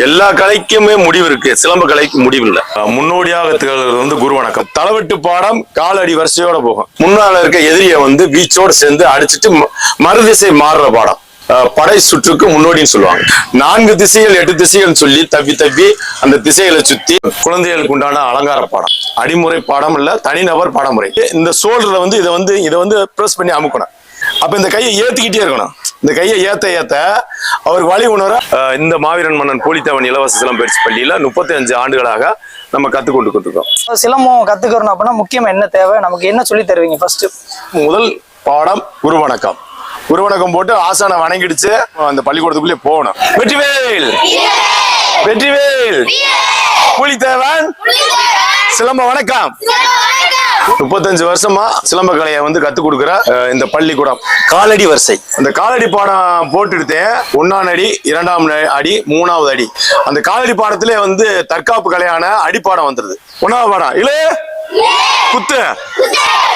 எல்லா கலைக்குமே முடிவு இருக்கு, சிலம்ப கலைக்கு முடிவு இல்ல. முன்னோடியாக திகழ்கிறது வந்து குரு வணக்கம். தலைவெட்டு பாடம் காலடி வரிசையோட போகும். முன்னால இருக்க எதிரியை வந்து வீச்சோட சேர்ந்து அடிச்சுட்டு மறுதிசை மாறுற பாடம் படை சுற்றுக்கு முன்னோடின்னு சொல்லுவாங்க. 4 திசைகள் 8 திசைகள் சொல்லி தப்பி தப்பி அந்த திசைகளை சுத்தி குழந்தைகளுக்கு உண்டான அலங்கார பாடம், அடிமுறை பாடம் இல்ல, தனிநபர் பாடமுறை. இந்த சோல்டர்ல வந்து இதை வந்து பிரஸ் பண்ணி அமுக்கணும். அப்ப இந்த கையை ஏத்திக்கிட்டே இருக்கணும். இந்த கையை ஏத்த அவருக்கு வழி உணர இந்த மாவீரன் மன்னன் பூலித்தேவன் இலவச சிலம்பயிற்சி பள்ளியில 35 ஆண்டுகளாக நம்ம கத்துக்கொண்டு இருக்கோம். சிலம்பம் கத்துக்கிறோம் அப்படின்னா முக்கியமா என்ன தேவை, நமக்கு என்ன சொல்லி தருவீங்க? ஃபர்ஸ்ட் முதல் பாடம் குரு வணக்கம். குரு வணக்கம் போட்டு ஆசானை வணங்கிடுச்சு அந்த பள்ளிக்கூடத்துக்குள்ளே போகணும். வெற்றிவேல் வெற்றிவேல் பூலித்தேவன் சிலம்ப வணக்கம். 35 வருஷமா சிலம்ப கலையை வந்து கத்துக் கொடுக்குற இந்த பள்ளிக்கூடம் காலடி வரிசை. அந்த காலடி பாடம் போட்டுட்டேன். 1ஆம் அடி, 2ஆம் அடி, 3வது அடி. அந்த காலடி பாடத்திலே வந்து தற்காப்பு கலையான அடிப்பாடம் வந்துருது. 1வது பாடம் இல்ல குத்து.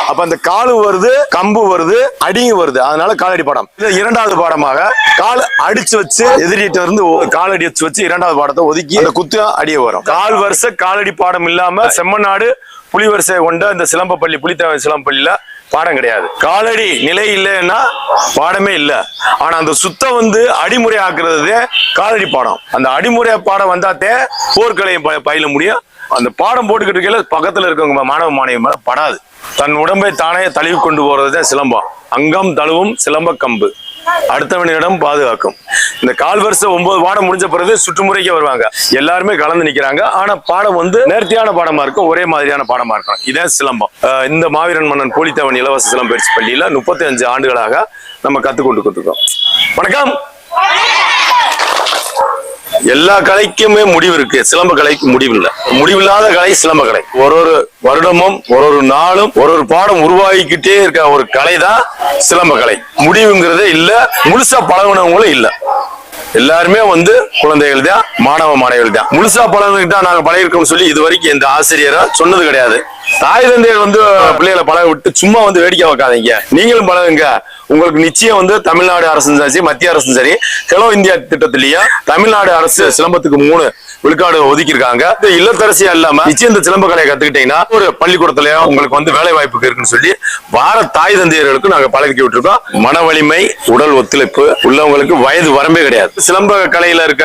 அப்ப அந்த காலு வருது, கம்பு வருது, அடியும் வருது. அதனால காலடி பாடம். இது 2வது பாடமாக கால் அடிச்சு வச்சு எதிரிட்ட இருந்து காலடி அடிச்சு வச்சு 2வது பாடத்தை ஒதுக்கி அந்த குத்து அடிய வரும். கால் வருஷ காலடி பாடம் இல்லாம செம்மநாடு புலி வரிசை கொண்ட இந்த சிலம்ப பள்ளி பூலித்தேவன் சிலம்ப பள்ளியில பாடம் கிடையாது. காலடி நிலை இல்லைன்னா பாடமே இல்லை. ஆனா அந்த சுத்தம் வந்து அடிமுறை ஆக்குறது காலடி பாடம். அந்த அடிமுறை பாடம் வந்தாத்தே போர்க்கலையும் பயில முடியும். அந்த பாடம் போட்டுக்கிட்டு இருக்கையில பக்கத்துல இருக்கவங்க மாணவ மாணவி மேல படாது. தன் உடம்பை தானே தழுவி கொண்டு போறதுதான் சிலம்பம். அங்கம் தழுவும் சிலம்ப கம்பு அடுத்தவனிடம் பாதுகாக்கும். இந்த கால் வருஷம் 9 பாடம் முடிஞ்ச பிறகு சுற்றுமுறைக்கு வருவாங்க. எல்லாருமே கலந்து நிக்கிறாங்க. ஆனா பாடம் வந்து நேர்த்தியான பாடமா இருக்கும், ஒரே மாதிரியான பாடமா இருக்கும். இதான் சிலம்பம். இந்த மாவீரன் மன்னன் பூலித்தேவன் இலவச சிலம்பயிற்சி பள்ளியில 35 ஆண்டுகளாக நம்ம கத்துக்கொண்டு இருக்கோம். வணக்கம். எல்லா கலைக்குமே முடிவு இருக்கு, சிலம்ப கலைக்கு முடிவு இல்ல. முடிவில்லாத கலை சிலம்ப கலை. ஒரு வருடமும் ஒரு நாளும் ஒரு பாடம் உருவாகிக்கிட்டே இருக்க ஒரு கலை தான் சிலம்ப கலை. முடிவுங்கிறதே இல்ல, முழுசா பழகுனவங்களும் இல்ல. எல்லாருமே வந்து குழந்தைகள் தான், மாணவ மாணவிகள் தான். முழுசா பழகிட்டா நாங்க பழகிருக்கோம் சொல்லி இது வரைக்கும் எந்த ஆசிரியரா சொன்னது கிடையாது. தாய் தந்தையர் வந்து பிள்ளைகளை பழக விட்டு சும்மா வந்து வேடிக்கை வைக்காதீங்க, நீங்களும் பழகுங்க. உங்களுக்கு நிச்சயம் வந்து தமிழ்நாடு அரசும் சரி, மத்திய அரசும் சரி, ஹெலோ இந்தியா திட்டத்திலேயே தமிழ்நாடு அரசு சிலம்பத்துக்கு 3 விழுக்காடு ஒதுக்கி இருக்காங்க. இல்லத்தரசியா இல்லாம நிச்சயம் இந்த சிலம்ப கலையை கத்துக்கிட்டீங்கன்னா ஒரு பள்ளிக்கூடத்திலயோ உங்களுக்கு வந்து வேலை வாய்ப்புக்கு இருக்குன்னு சொல்லி வார தாய் தந்தையர்களுக்கு நாங்க பழகி விட்டுருக்கோம். மன வலிமை, உடல் ஒத்துழைப்பு உள்ளவங்களுக்கு வயது வரம்பே கிடையாது. சிலம்ப கலையில இருக்க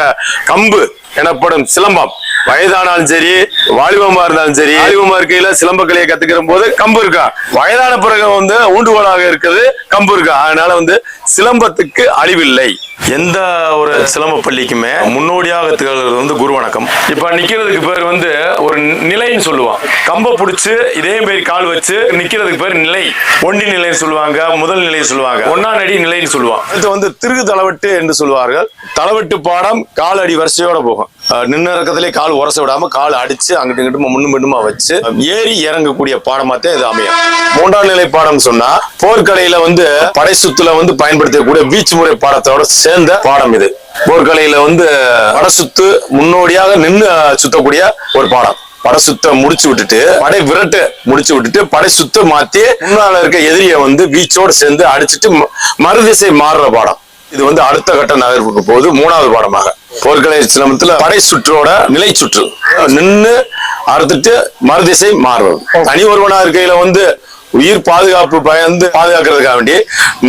கம்பு எனப்படும் சிலம்பம் வயதானாலும் சரி, வாலிபமா இருந்தாலும் சரி, வாலிபமா இருக்கையில சிலம்ப கலையை கத்துக்கிற போது கம்பு இருக்கா, வயதான பிறகு வந்து ஊண்டுகோலாக இருக்குது கம்பு இருக்கா. அதனால வந்து சிலம்பத்துக்கு அழிவில்லை. எந்த ஒரு சிலம்ப பள்ளிக்குமே முன்னோடியாக திகழ்கிறது வந்து குரு வணக்கம். இப்ப நிக்கிறதுக்கு பேர் வந்து ஒரு நிலைன்னு சொல்லுவான். கம்பை பிடிச்சு இதே மாதிரி கால் வச்சு நிக்கிறதுக்கு பேர் நிலை. ஒண்டி நிலைன்னு சொல்லுவாங்க, முதல் நிலைன்னு சொல்லுவாங்க, 1ஆம் அடி நிலைன்னு சொல்லுவாங்க. இது வந்து திருகு தலைவெட்டு என்று சொல்வார்கள். தலைவெட்டு பாடம் கால் அடி வரிசையோட போகும். நின்று இறக்கத்திலே கால் உரச விடாம கால் அடிச்சு அங்கிட்டு இங்கிட்டு முன்னும் பின்னுமா வச்சு ஏறி இறங்கக்கூடிய பாடமாத்தே இது அமையும். 3ஆம் நிலை பாடம் சொன்னா போர்க்கலையில வந்து படை சுத்துல வந்து பயன்படுத்தக்கூடிய வீச்சு முறை பாடத்தோட சேர்ந்த பாடம் இது. போர்க்கலையில வந்து படை சுத்து முன்னோடியாக நின்று சுத்தக்கூடிய ஒரு பாடம். படை சுத்த முடிச்சு விட்டுட்டு படை விரட்டு முடிச்சு விட்டுட்டு படை சுத்த மாத்தி முன்னால இருக்க எதிரியை வந்து வீச்சோட சேர்ந்து அடிச்சுட்டு மறுதிசை மாறுற பாடம். இது வந்து அடுத்த கட்ட நகர்வுக்கு போகுது. 3வது பாடமாக போர்க்கலை சிலம்பத்துல படை சுற்றோட நிலை சுற்று நின்று அறுத்துட்டு மறுதிசை மாறுவது. தனி ஒருவனா இருக்கையில வந்து உயிர் பாதுகாப்பு பயந்து பாதுகாக்கிறதுக்காக வேண்டி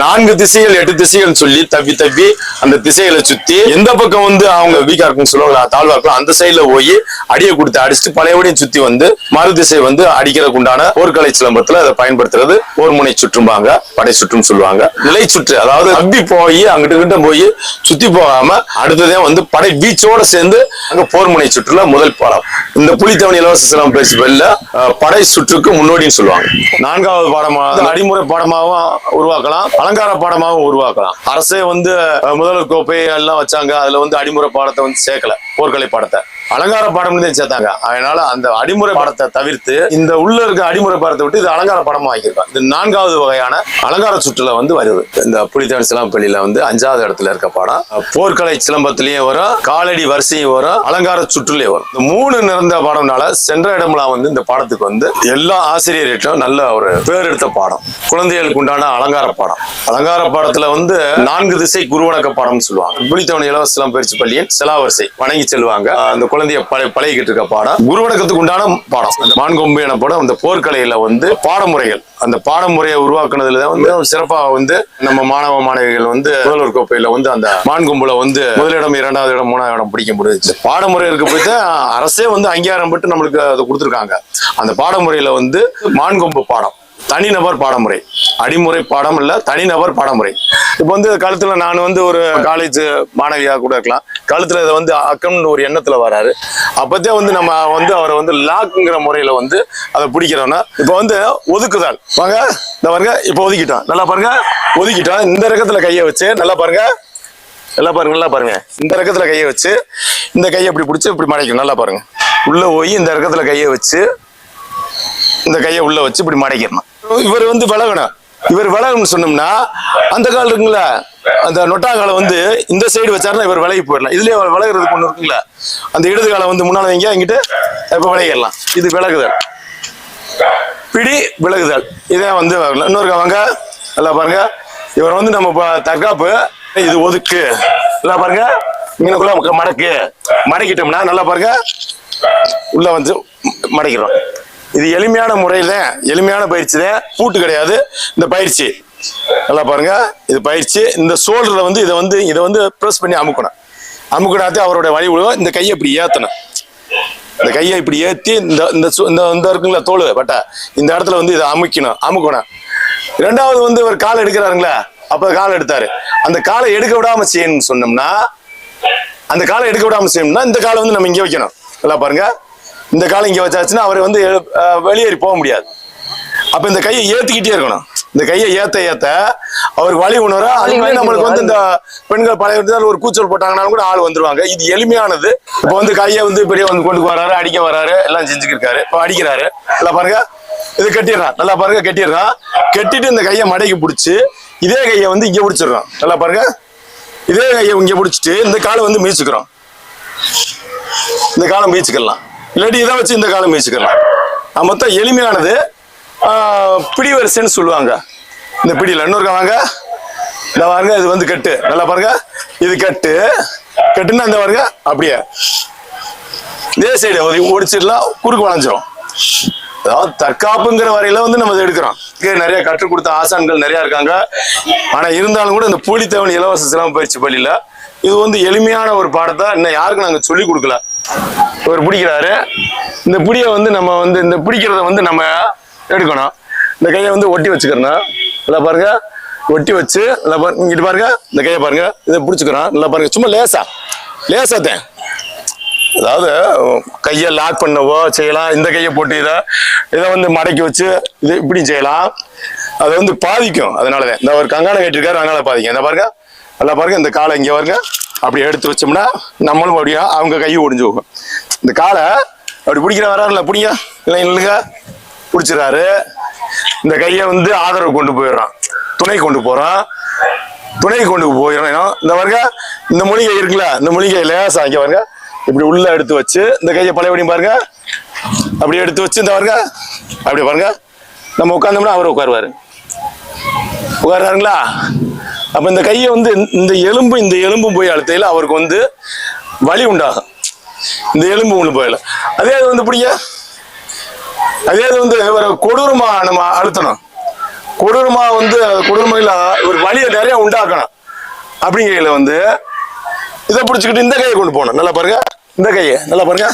4 திசைகள் 8 திசைகள் சொல்லி தப்பி தப்பி அந்த திசைகளை சுத்தி எந்த பக்கம் வந்து அவங்க வீக்கா இருக்குன்னு சொல்லுவாங்க, தாழ்வா இருக்கலாம், அந்த சைட்ல போய் அடியை கொடுத்து அடிச்சுட்டு பழையபடியும் சுத்தி வந்து மறு திசை வந்து அடிக்கிறதுக்கு உண்டான போர்க்கலை சிலம்பத்துல அதை பயன்படுத்துறது போர் முனை சுற்றும்பாங்க, படை சுற்றும் சொல்லுவாங்க. நிலை சுற்று அதாவது தப்பி போய் அங்கிட்டு போய் சுத்தி போகாம அடுத்ததே வந்து படை வீச்சோட சேர்ந்து அங்க போர் முனை சுற்றுல முதல் பாடம். இந்த பூலித்தேவன் இலவச சிலம்ப பயிற்சி பள்ளியில படை சுற்றுக்கு முன்னோடின்னு சொல்லுவாங்க. 4வது பாடமாக அடிமுறை பாடமாகவும் உருவாக்கலாம், அலங்கார பாடமாகவும் உருவாக்கலாம். அரசே வந்து முதல்வர் கோப்பை எல்லாம் வச்சாங்க, அதுல வந்து அடிமுறை பாடத்தை வந்து சேர்க்கல, போர்க்கலை பாடத்தை. அலங்கார பாடம்னு தான் சேர்த்தாங்க. அதனால அந்த அடிமுறை பாடத்தை தவிர்த்து இந்த உள்ள இருக்க அடிமுறை பாடத்தை விட்டு இது அலங்கார பாடமா ஆக்கியிருக்காங்க. இது 4வது வகையான அலங்கார சுற்றுல வந்து வருது. இந்த புலித்தேவன் சிலம்பப்பள்ளியில வந்து 5வது இடத்துல இருக்க பாடம். போர்க்கலை சிலம்பத்திலயும் வரும், காலடி வரிசையும் வரும், அலங்கார சுற்றுலயும் வரும். இந்த 3 நிறந்த பாடம்னால சென்ற இடம்லாம் வந்து இந்த பாடத்துக்கு வந்து எல்லா ஆசிரியர்கிட்டும் நல்ல ஒரு பேர் எடுத்த பாடம். குழந்தைகளுக்கு உண்டான அலங்கார பாடம். அலங்கார பாடத்துல வந்து 4 திசை குருவணக்க பாடம்னு சொல்லுவாங்க. புலித்தேவன் இலவச சிலம்பப்பயிற்சி பள்ளியின் சிலாவரிசை வணங்கி செல்வாங்க. அந்த குழந்தைய பழகிட்டு இருக்க பாடம் குருவணக்கத்துக்கு உண்டான பாடம். அந்த மான்கொம்பு எனப்படும் அந்த போர்க்கலையில வந்து பாடமுறைகள், அந்த பாடமுறையை உருவாக்குனதுல வந்து சிறப்பாக வந்து நம்ம மாணவ மாணவிகள் வந்து முதல்வர் கோப்பையில வந்து அந்த மான்கொம்புல வந்து முதலிடம், 2வது இடம், 3வது இடம் பிடிக்க முடியுது. பாடமுறை இருக்க போயிட்டு அரசே வந்து அங்கீகாரம் பட்டு நம்மளுக்கு அதை கொடுத்துருக்காங்க. அந்த பாடமுறையில வந்து மான்கொம்பு பாடம் தனிநபர் பாடமுறை, அடிமுறை பாடம் இல்ல, தனிநபர் பாடமுறை. இப்ப வந்து கழுத்துல நான் வந்து ஒரு காலேஜ் மாணவியா கூட இருக்கலாம், கழுத்துல இதை வந்து அக்கம்னு ஒரு எண்ணத்துல வராரு. அப்பத்தே வந்து நம்ம வந்து அவரை வந்து லாக்குங்கிற முறையில வந்து அதை பிடிக்கிறோம்னா, இப்ப வந்து ஒதுக்குதல் வாங்க இந்த பாருங்க, இப்ப ஒதுக்கிட்டோம், நல்லா பாருங்க, ஒதுக்கிட்டோம். இந்த ரகத்துல கையை வச்சு நல்லா பாருங்க, நல்லா பாருங்க, நல்லா பாருங்க, இந்த ரகத்துல கையை வச்சு இந்த கையை இப்படி பிடிச்சி இப்படி மடைக்கணும். நல்லா பாருங்க, உள்ள போய் இந்த ரகத்துல கையை வச்சு இந்த கையை உள்ள வச்சு இப்படி மடைக்கணும். இவர் வந்து விலகணும். இவர் விலகணும்னு சொன்னோம்னா அந்த கால் இருக்குங்களா, அந்த நொட்டாங்காலை வந்து இந்த சைடு வச்சாருன்னா இவர் விலகி போயிடலாம். இதுலயே விலகிறதுக்கு ஒண்ணு இருக்குங்களா, அந்த இடது காலை வந்து முன்னால வைங்க, இங்கிட்டு இப்ப விலகிடலாம். இது விலகுதல், பிடி விலகுதல். இதே வந்து இன்னொரு வாங்க, நல்லா பாருங்க, இவர் வந்து நம்ம தற்காப்பு, இது ஒதுக்கு, நல்லா பாருங்க, இங்கனக்குள்ள மடக்கு, மடக்கிட்டோம்னா நல்லா பாருங்க, உள்ள வந்து மடக்கிறோம். இது எளிமையான முறையில, எளிமையான பயிற்சி தான், பூட்டு கிடையாது இந்த பயிற்சி. நல்லா பாருங்க, இது பயிற்சி. இந்த ஷோல்டர்ல வந்து இதை வந்து பிரஸ் பண்ணி அமுக்கணும். அமுக்கினாத்தே அவருடைய வழி விழுவும். இந்த கையை இப்படி ஏத்தணும், இந்த கையை இப்படி ஏத்தி இந்த இருக்குங்களா தோல் பட்டை, இந்த இடத்துல வந்து இதை அமுக்கணும். 2வது வந்து ஒரு காலை எடுக்கிறாருங்களா, அப்ப காலை எடுத்தாரு, அந்த காலை எடுக்க விடாம செய்யணும்னு சொன்னோம்னா, அந்த காலை எடுக்க விடாம செய்யணும்னா இந்த காலை வந்து நம்ம இங்கே வைக்கணும். நல்லா பாருங்க, இந்த காலை இங்க வச்சாச்சுன்னா அவர் வந்து வெளியேறி போக முடியாது. அப்ப இந்த கையை ஏத்திக்கிட்டே இருக்கணும். இந்த கையை ஏத்த அவருக்கு வழி உணர, அதுவே நம்மளுக்கு வந்து இந்த பெண்கள் பழைய ஒரு கூச்சல் போட்டாங்கன்னாலும் கூட ஆள் வந்துருவாங்க. இது எளிமையானது. இப்ப வந்து கையை வந்து இப்படியே வந்து கொண்டு வராரு, அடிக்க வராரு, எல்லாம் செஞ்சுக்கிருக்காரு. இப்ப அடிக்கிறாரு, நல்லா பாருங்க, இது கட்டிடுறான், நல்லா பாருங்க, கட்டிடுறான். கட்டிட்டு இந்த கையை மடைக்கு பிடிச்சி இதே கையை வந்து இங்க பிடிச்சிடுறான். நல்லா பாருங்க, இதே கையை இங்க பிடிச்சிட்டு இந்த காலை வந்து மீச்சுக்கிறோம். இந்த காலம் மீச்சுக்கலாம், இல்லாட்டி இதை வச்சு இந்த காலம் மீச்சுக்கலாம். மொத்தம் எளிமையானது. பிடி வரிசைன்னு சொல்லுவாங்க. இந்த பிடியில் இன்னொரு வாங்க, இந்த பாருங்க, இது வந்து கட்டு, நல்லா பாருங்க, இது கட்டுன்னா இந்த பாருங்க, அப்படியே இதே சைடு ஒடிச்சிடலாம், குறுக்கு வளைஞ்சிரும். அதாவது தற்காப்புங்கிற வரையில வந்து நம்ம இதை எடுக்கிறோம். நிறைய கற்றுக் கொடுத்த ஆசான்கள் நிறைய இருக்காங்க. ஆனா இருந்தாலும் கூட இந்த புலித்தேவன் இலவச சிலம்ப பயிற்சி பள்ளியில இது வந்து எளிமையான ஒரு பாடத்தை இன்னும் யாருக்கும் நாங்க சொல்லி கொடுக்கல. இவர் பிடிக்கிறாரு, இந்த பிடியை வந்து நம்ம வந்து இந்த பிடிக்கிறத வந்து நம்ம எடுக்கணும். இந்த கையை வந்து ஒட்டி வச்சுக்கிறோம். நல்லா பாருங்க, ஒட்டி வச்சு நல்லா பாருங்க, இங்கிட்டு பாருங்க, இந்த கையை பாருங்க, இதை பிடிச்சிக்கிறோம். நல்லா பாருங்க, சும்மா லேசாத்தேன். அதாவது கையை லாக் பண்ணவோ செய்யலாம். இந்த கையை போட்டு இதை வந்து மடக்கி வச்சு இது இப்படி செய்யலாம். அதை வந்து பாதிக்கும். அதனாலதான் இந்த ஒரு கங்காணம் கட்டிருக்காரு, அதனால பாதிக்கும். இந்த பாருங்க, நல்லா பாருங்க, இந்த காலை இங்க பாருங்க, அப்படி எடுத்து வச்சோம்னா நம்மளும் அப்படியா அவங்க கையை ஒடிஞ்சு போகும். இந்த காலை அப்படி பிடிக்கிற வராருல, பிடிங்க இல்லை இல்லைங்க, பிடிச்சிடறாரு. இந்த கையை வந்து ஆதரவு கொண்டு போயிடுறான், துணை கொண்டு போறான், துணை கொண்டு போயிடணும். இந்த பாருங்க, இந்த மூலிகை இருக்குல்ல, இந்த மூலிகை லேசா இங்க பாருங்க, இப்படி உள்ள எடுத்து வச்சு இந்த கையை பழையபடி பாருங்க, அப்படி எடுத்து வச்சு இந்த பாருங்க, அப்படி பாருங்க, நம்ம உட்கார்ந்தோம்னா அவர் உட்காருங்களா. அப்ப இந்த கையை வந்து இந்த எலும்பும் போய் அழுத்தையில அவருக்கு வந்து வலி உண்டாகும். இந்த எலும்பு ஒண்ணு போயில அதே அது வந்து பிடிங்க, அதே இது வந்து கொடூரமா நம்ம அழுத்தணும். கொடூரமா வந்து கொடூரமையில ஒரு வலியை நிறைய உண்டாக்கணும். அப்படிங்கையில வந்து இதை பிடிச்சிக்கிட்டு இந்த கையை கொண்டு போகணும். நல்லா பாருங்க, இந்த கையை நல்லா பாருங்க,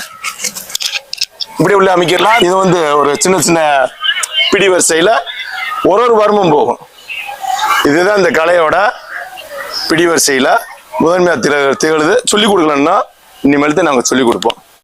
இப்படி உள்ள அமைக்கலாம். இது வந்து ஒரு சின்ன பிடி வரிசையில ஒரு வர்மம் போகும். இதுதான் இந்த கலையோட பிடி வரிசையில முதன்மையா திகழுது. சொல்லிக் கொடுக்கலன்னா இனிமேல் தான் நாங்கள் சொல்லிக் கொடுப்போம்.